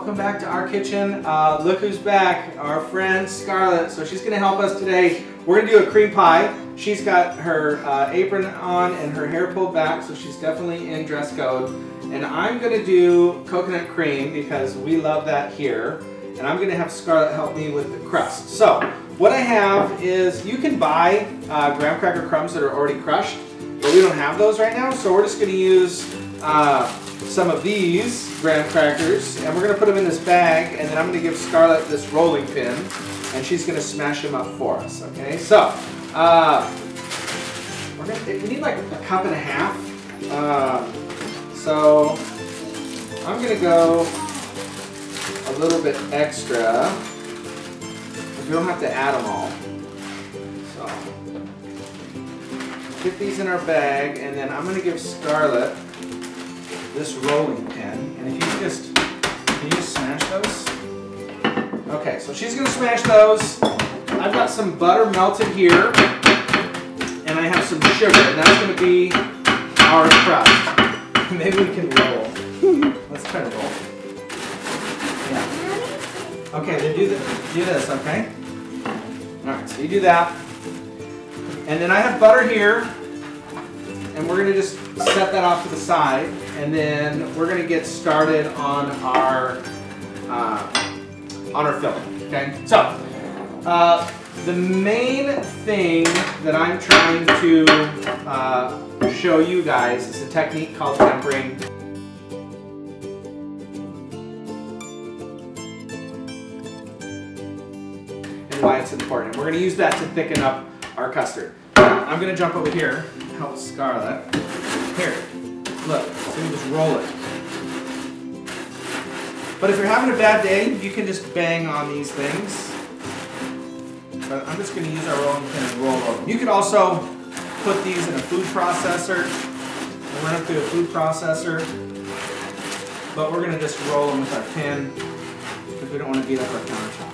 welcome back to our kitchen. Look who's back, our friend Scarlett. So she's gonna help us today. We're gonna do a cream pie. She's got her apron on and her hair pulled back, so she's definitely in dress code. And I'm gonna do coconut cream because we love that here. And I'm gonna have Scarlett help me with the crust. So what I have is, you can buy graham cracker crumbs that are already crushed, but we don't have those right now. So we're just gonna use some of these graham crackers, and we're going to put them in this bag, and then I'm going to give Scarlett this rolling pin, and she's going to smash them up for us, okay? So, we need like a cup and a half, so I'm going to go a little bit extra, because we don't have to add them all. So, get these in our bag, and then I'm going to give Scarlett this rolling pin, and if you can you just smash those? Okay, so she's gonna smash those. I've got some butter melted here, and I have some sugar, and that's gonna be our crust. Maybe we can roll. Let's try to roll. Yeah. Okay, then do this, okay? All right, so you do that, and then I have butter here, and we're gonna just set that off to the side, and then we're going to get started on our filling. Okay, so the main thing that I'm trying to show you guys is a technique called tempering. And why it's important. We're going to use that to thicken up our custard. I'm going to jump over here and help Scarlett. Here. Look, so you just roll it. But if you're having a bad day, you can just bang on these things. But I'm just going to use our rolling pin and roll over. You could also put these in a food processor and run it through a food processor. But we're going to just roll them with our pin because we don't want to beat up our countertop.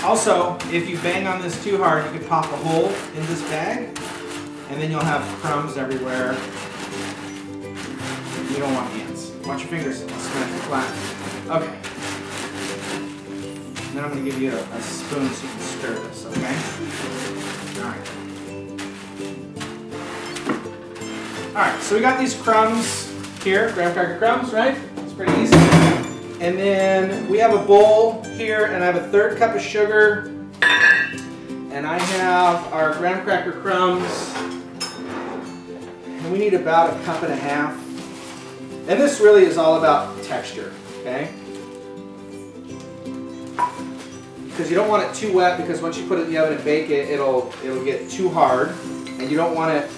Also, if you bang on this too hard, you could pop a hole in this bag, and then you'll have crumbs everywhere. You don't want hands. Watch your fingers smash it flat. Okay. Then I'm going to give you a spoon so you can stir this, okay? Alright, so we got these crumbs here, graham cracker crumbs, right? It's pretty easy. And then we have a bowl here, and I have a 1/3 cup of sugar. And I have our graham cracker crumbs. And we need about a cup and a half. And this really is all about texture, okay? Because you don't want it too wet, because once you put it in the oven and bake it, it'll get too hard. And you don't want it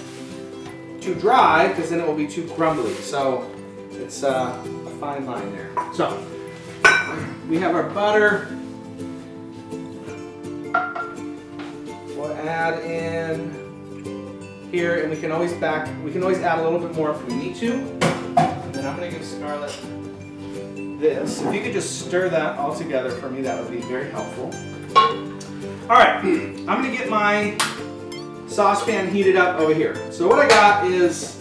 too dry, because then it will be too crumbly. So it's a fine line there. So we have our butter. We'll add in here, and we can always add a little bit more if we need to. And then I'm going to give Scarlett this. If you could just stir that all together for me, that would be very helpful. All right, I'm going to get my saucepan heated up over here. So what I got is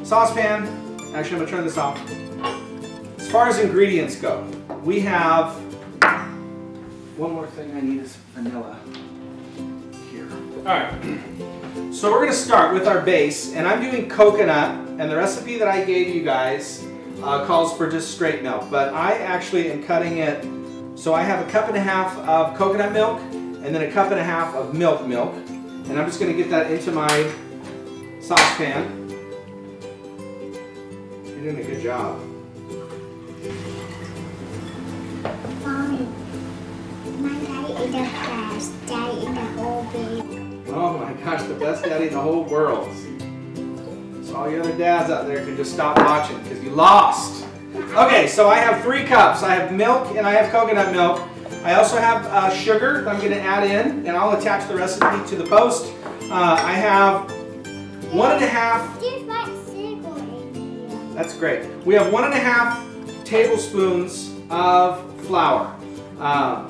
saucepan. Actually, I'm going to turn this off. As far as ingredients go, we have one more thing I need is vanilla here. All right. So we're going to start with our base, and I'm doing coconut, and the recipe that I gave you guys calls for just straight milk, but I actually am cutting it, so I have a cup and a half of coconut milk, and then a cup and a half of milk, and I'm just going to get that into my saucepan. You're doing a good job. Mommy, my daddy is the best daddy in the whole world. Oh my gosh, the best daddy in the whole world. So all you other dads out there can just stop watching because you lost. Okay, so I have 3 cups. I have milk and I have coconut milk. I also have sugar that I'm going to add in, and I'll attach the recipe to the post. I have 1.5. That's great. We have 1.5 tablespoons of flour.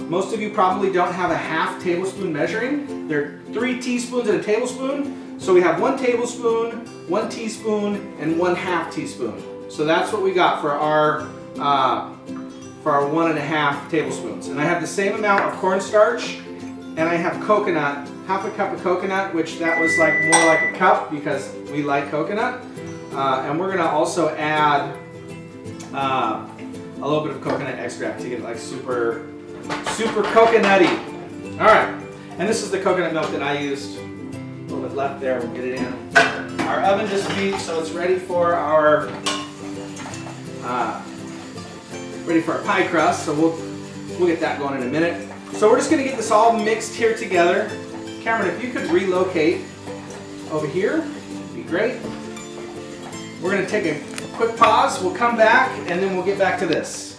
Most of you probably don't have a half tablespoon measuring. They're 3 teaspoons and a tablespoon. So we have 1 tablespoon, 1 teaspoon, and 1/2 teaspoon. So that's what we got for our for our 1.5 tablespoons. And I have the same amount of cornstarch, and I have coconut, half a cup of coconut, which that was like more like a cup because we like coconut. And we're gonna also add a little bit of coconut extract to get it like super coconutty. All right, and this is the coconut milk that I used. A little bit left there, we'll get it in. Our oven just beeped, so it's ready for our pie crust. So we'll get that going in a minute. So we're just gonna get this all mixed here together. Cameron, if you could relocate over here, it'd be great. We're gonna take a quick pause. We'll come back and then we'll get back to this.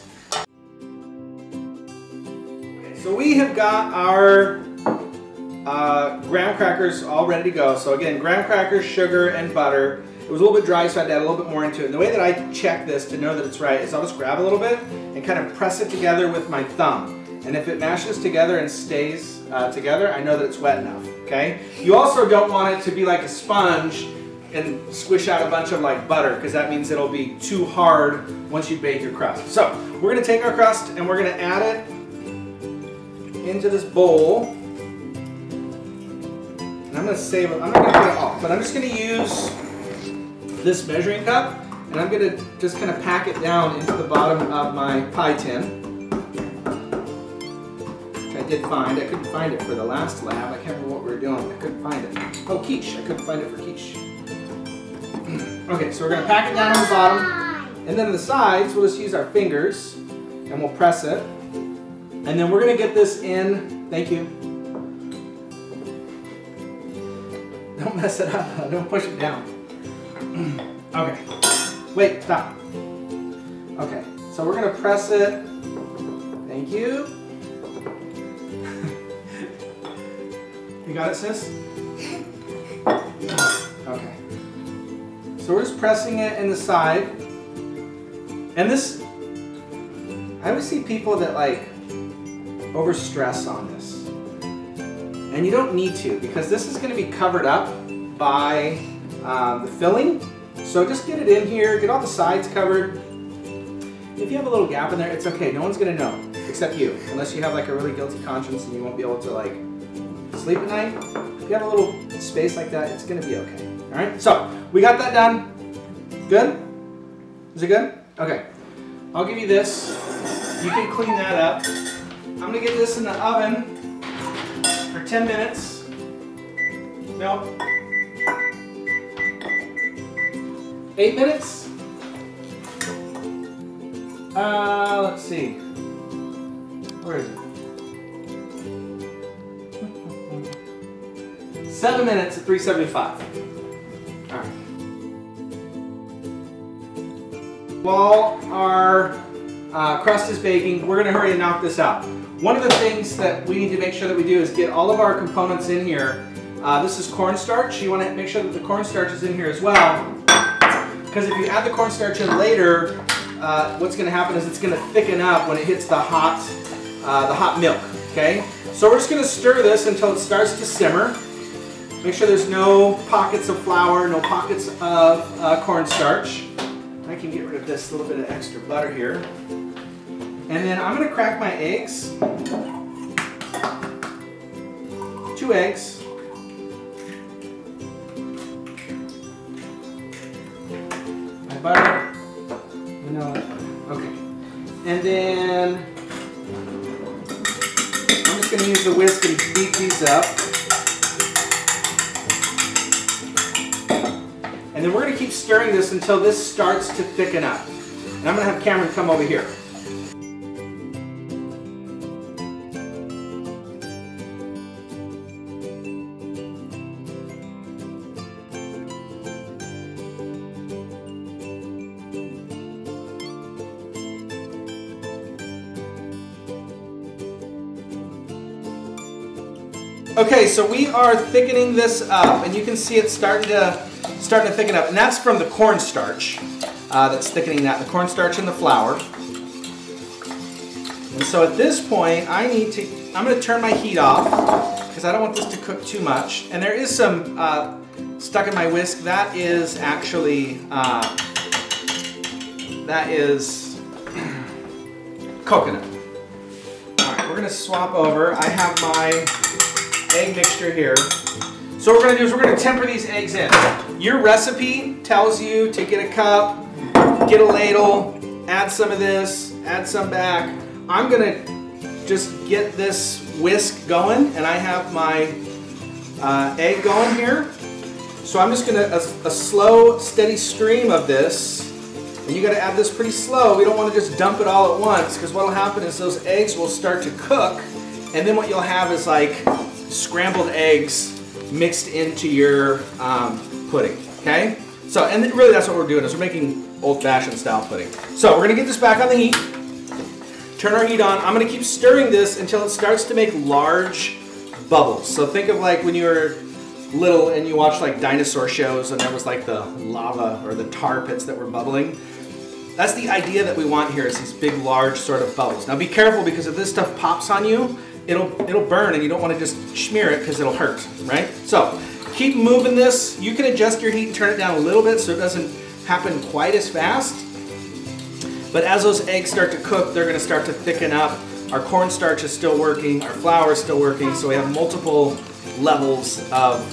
Okay, so we have got our graham crackers all ready to go. So again, graham crackers, sugar, and butter. It was a little bit dry, so I had to add a little bit more into it. And the way that I check this to know that it's right is I'll just grab a little bit and kind of press it together with my thumb. And if it mashes together and stays together, I know that it's wet enough, okay? You also don't want it to be like a sponge and squish out a bunch of like butter, because that means it'll be too hard once you bake your crust. So we're gonna take our crust and we're gonna add it into this bowl. And I'm gonna save it, I'm not gonna put it all, but I'm just gonna use this measuring cup and I'm gonna just kind of pack it down into the bottom of my pie tin. Which I did find. I couldn't find it for the last lab. I can't remember what we were doing. I couldn't find it. Oh, quiche. I couldn't find it for quiche. Okay, so we're gonna pack it down on the bottom, and then on the sides, we'll just use our fingers, and we'll press it. And then we're gonna get this in, thank you. Don't mess it up, don't push it down. Okay, wait, stop. Okay, so we're gonna press it, thank you. You got it, sis? Okay. So we're just pressing it in the side. And this, I always see people that like over stress on this. And you don't need to, because this is gonna be covered up by the filling. So just get it in here, get all the sides covered. If you have a little gap in there, it's okay. No one's gonna know, except you. Unless you have like a really guilty conscience and you won't be able to like sleep at night. If you have a little space like that, it's gonna be okay. All right, so we got that done. Good? Is it good? Okay. I'll give you this. You can clean that up. I'm gonna get this in the oven for 10 minutes. No. 8 minutes? Let's see. Where is it? 7 minutes at 375. All right. While our crust is baking, we're gonna hurry and knock this out. One of the things that we need to make sure that we do is get all of our components in here. This is cornstarch. You wanna make sure that the cornstarch is in here as well, because if you add the cornstarch in later, what's gonna happen is it's gonna thicken up when it hits the hot milk, okay? So we're just gonna stir this until it starts to simmer. Make sure there's no pockets of flour, no pockets of cornstarch. I can get rid of this little bit of extra butter here. And then I'm gonna crack my eggs. 2 eggs. My butter, vanilla, okay. And then I'm just gonna use the whisk and beat these up. And then we're going to keep stirring this until this starts to thicken up. And I'm going to have Cameron come over here. Okay, so we are thickening this up, and you can see it's starting to thicken up, and that's from the cornstarch that's thickening that, the cornstarch and the flour. And so at this point, I'm going to turn my heat off because I don't want this to cook too much. And there is some stuck in my whisk. That is actually coconut. All right, we're gonna swap over. I have my egg mixture here. So what we're gonna do is we're gonna temper these eggs in. Your recipe tells you to get a cup, get a ladle, add some of this, add some back. I'm gonna just get this whisk going, and I have my egg going here. So I'm just gonna, a slow, steady stream of this, and you gotta add this pretty slow. We don't wanna just dump it all at once, because what'll happen is those eggs will start to cook, and then what you'll have is like scrambled eggs mixed into your pudding, okay? So, and really that's what we're doing, is we're making old-fashioned style pudding. So we're gonna get this back on the heat, turn our heat on. I'm gonna keep stirring this until it starts to make large bubbles. So think of like when you were little and you watched like dinosaur shows and there was like the lava or the tar pits that were bubbling. That's the idea that we want here, is these big, large sort of bubbles. Now be careful, because if this stuff pops on you, it'll burn, and you don't want to just smear it because it'll hurt, right? So keep moving this. You can adjust your heat and turn it down a little bit so it doesn't happen quite as fast. But as those eggs start to cook, they're going to start to thicken up. Our cornstarch is still working, our flour is still working, so we have multiple levels of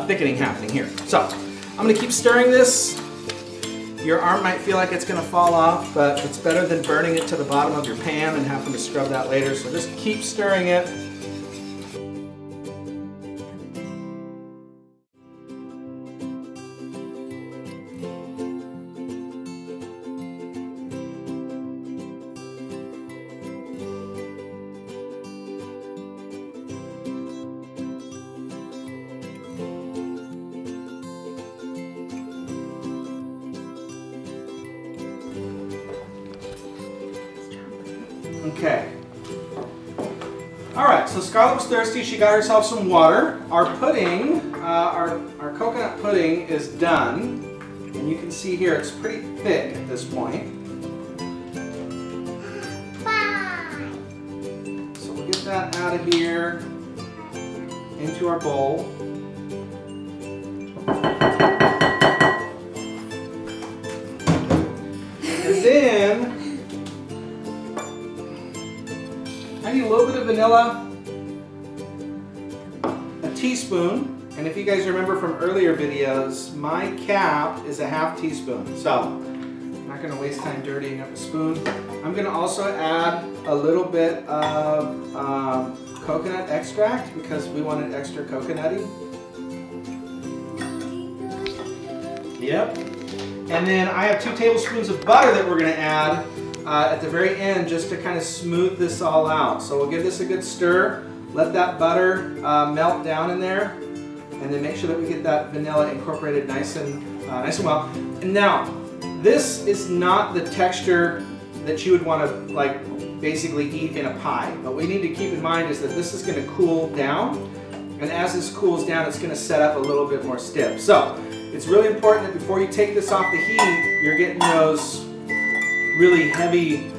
thickening happening here. So I'm going to keep stirring this. Your arm might feel like it's going to fall off, but it's better than burning it to the bottom of your pan and having to scrub that later. So just keep stirring it. Okay. All right, so Scarlett was thirsty. She got herself some water. Our pudding, our coconut pudding is done. And you can see here it's pretty thick at this point. So we'll get that out of here into our bowl. And then I need a little bit of vanilla, a teaspoon, and if you guys remember from earlier videos, my cap is a ½ teaspoon. So I'm not going to waste time dirtying up a spoon. I'm going to also add a little bit of coconut extract because we want it extra coconutty. Yep. And then I have 2 tablespoons of butter that we're going to add at the very end, just to kind of smooth this all out. So we'll give this a good stir, let that butter melt down in there, and then make sure that we get that vanilla incorporated nice and well. And now, this is not the texture that you would want to like basically eat in a pie. But what we need to keep in mind is that this is going to cool down, and as this cools down, it's going to set up a little bit more stiff. So it's really important that before you take this off the heat, you're getting those really heavy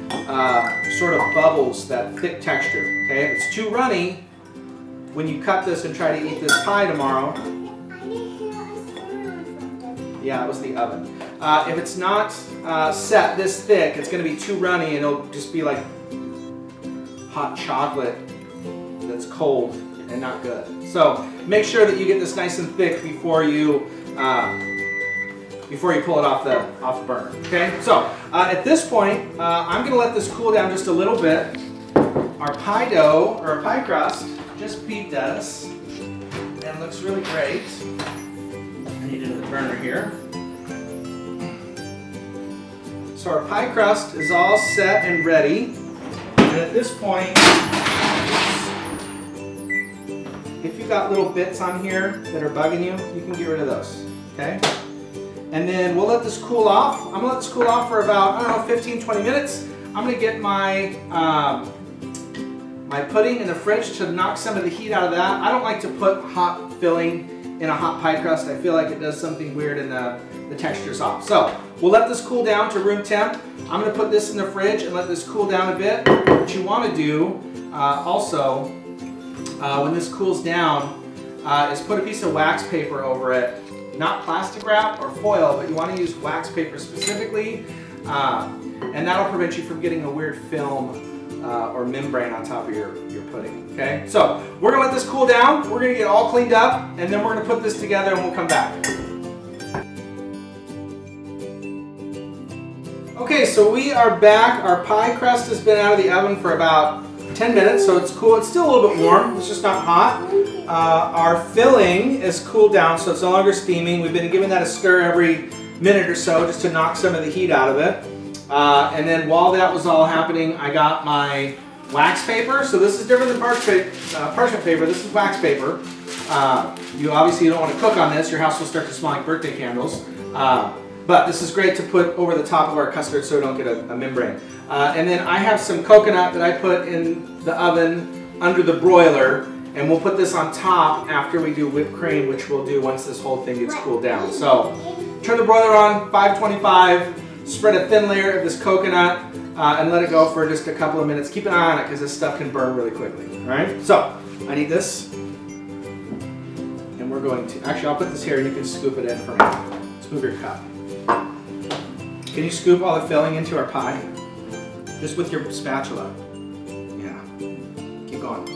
sort of bubbles, that thick texture, okay? If it's too runny, when you cut this and try to eat this pie tomorrow, yeah, it was the oven. If it's not set this thick, it's gonna be too runny and it'll just be like hot chocolate that's cold and not good. So make sure that you get this nice and thick before you pull it off the burner, okay? So at this point, I'm gonna let this cool down just a little bit. Our pie dough, or our pie crust, just peeped at us and looks really great. I need it in the burner here. So our pie crust is all set and ready. And at this point, if you've got little bits on here that are bugging you, you can get rid of those, okay? And then we'll let this cool off. I'm gonna let this cool off for about, I don't know, 15, 20 minutes. I'm gonna get my, my pudding in the fridge to knock some of the heat out of that. I don't like to put hot filling in a hot pie crust. I feel like it does something weird and the texture's off. So we'll let this cool down to room temp. I'm gonna put this in the fridge and let this cool down a bit. What you wanna do also, when this cools down, is put a piece of wax paper over it. Not plastic wrap or foil, but you want to use wax paper specifically And that'll prevent you from getting a weird film or membrane on top of your pudding, okay? So we're gonna let this cool down. We're gonna get all cleaned up, and then we're gonna put this together and we'll come back. Okay, so we are back. Our pie crust has been out of the oven for about 10 minutes, so it's cool. It's still a little bit warm, it's just not hot. Our filling is cooled down, so it's no longer steaming. We've been giving that a stir every minute or so just to knock some of the heat out of it. And then while that was all happening, I got my wax paper. So this is different than parchment paper. This is wax paper. You obviously don't want to cook on this. Your house will start to smell like birthday candles. But this is great to put over the top of our custard so we don't get a membrane. And then I have some coconut that I put in the oven under the broiler. And we'll put this on top after we do whipped cream, which we'll do once this whole thing gets cooled down. So turn the broiler on, 525. Spread a thin layer of this coconut and let it go for just a couple of minutes. Keep an eye on it because this stuff can burn really quickly. All right, so I need this. And we're going to, actually I'll put this here and you can scoop it in for me. Let's move your cup. Can you scoop all the filling into our pie? Just with your spatula. Yeah, keep going.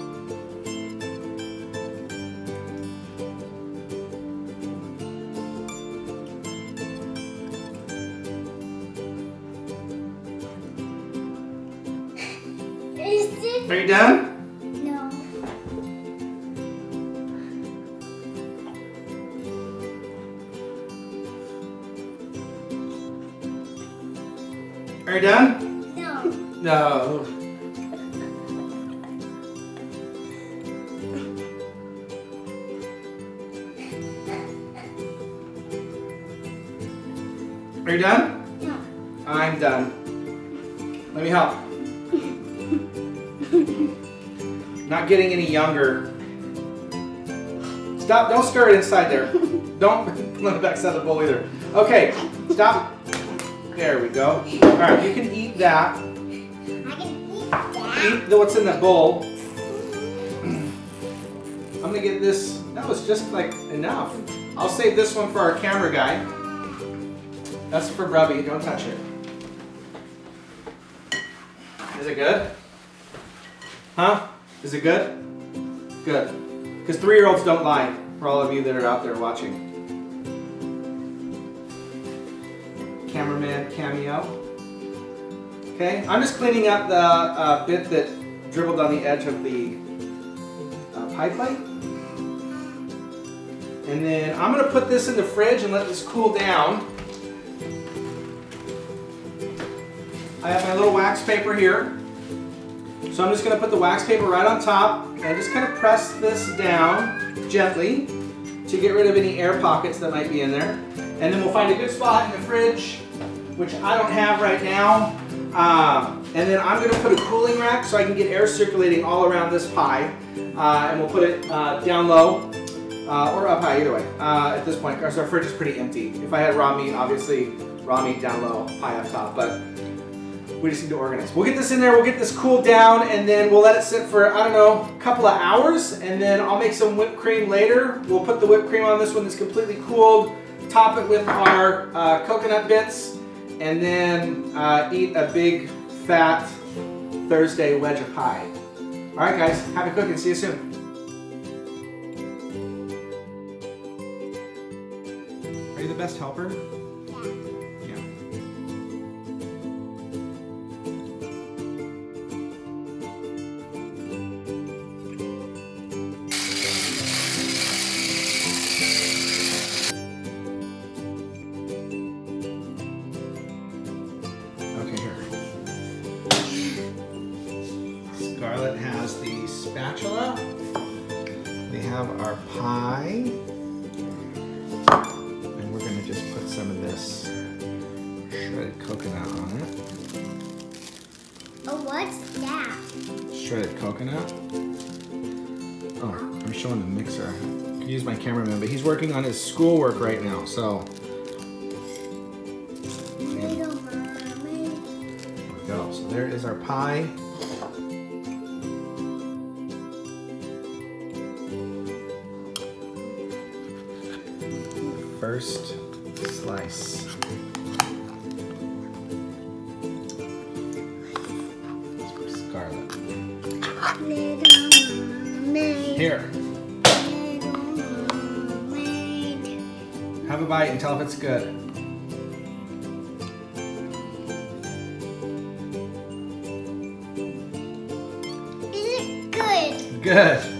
Are you done? No. Are you done? No. No. Are you done? No. I'm done. Let me help. Not getting any younger. Stop, don't stir it inside there. Don't let it backside the bowl either. Okay, stop. There we go. All right, you can eat that. I can eat that. Eat what's in the bowl. I'm gonna get this, that was just like enough. I'll save this one for our camera guy. That's for Brubby, don't touch it. Is it good? Huh? Is it good? Good. Because 3-year-olds don't lie, for all of you that are out there watching. Cameraman cameo. Okay, I'm just cleaning up the bit that dribbled on the edge of the pie plate. And then I'm going to put this in the fridge and let this cool down. I have my little wax paper here. So I'm just going to put the wax paper right on top and just kind of press this down gently to get rid of any air pockets that might be in there. And then we'll find a good spot in the fridge, which I don't have right now. And then I'm going to put a cooling rack so I can get air circulating all around this pie. And we'll put it down low or up high, either way, at this point, because our fridge is pretty empty. If I had raw meat, obviously raw meat down low, pie up top, but we just need to organize. We'll get this in there, we'll get this cooled down, and then we'll let it sit for, I don't know, a couple of hours, and then I'll make some whipped cream later. We'll put the whipped cream on this one that's completely cooled, top it with our coconut bits, and then eat a big, fat Thursday wedge of pie. All right, guys, happy cooking. See you soon. Are you the best helper? Yeah. Okay, here. Scarlett has the spatula. We have our pie. And we're going to just put some of this shredded coconut on it. Oh, what's that? Shredded coconut. Oh, I'm showing the mixer. I could use my cameraman, but he's working on his schoolwork right now, so. Little mermaid. There we go. So there is our pie. First slice. Little mermaid. Here, Little mermaid. have a bite and tell if it's good. Is it good? Good.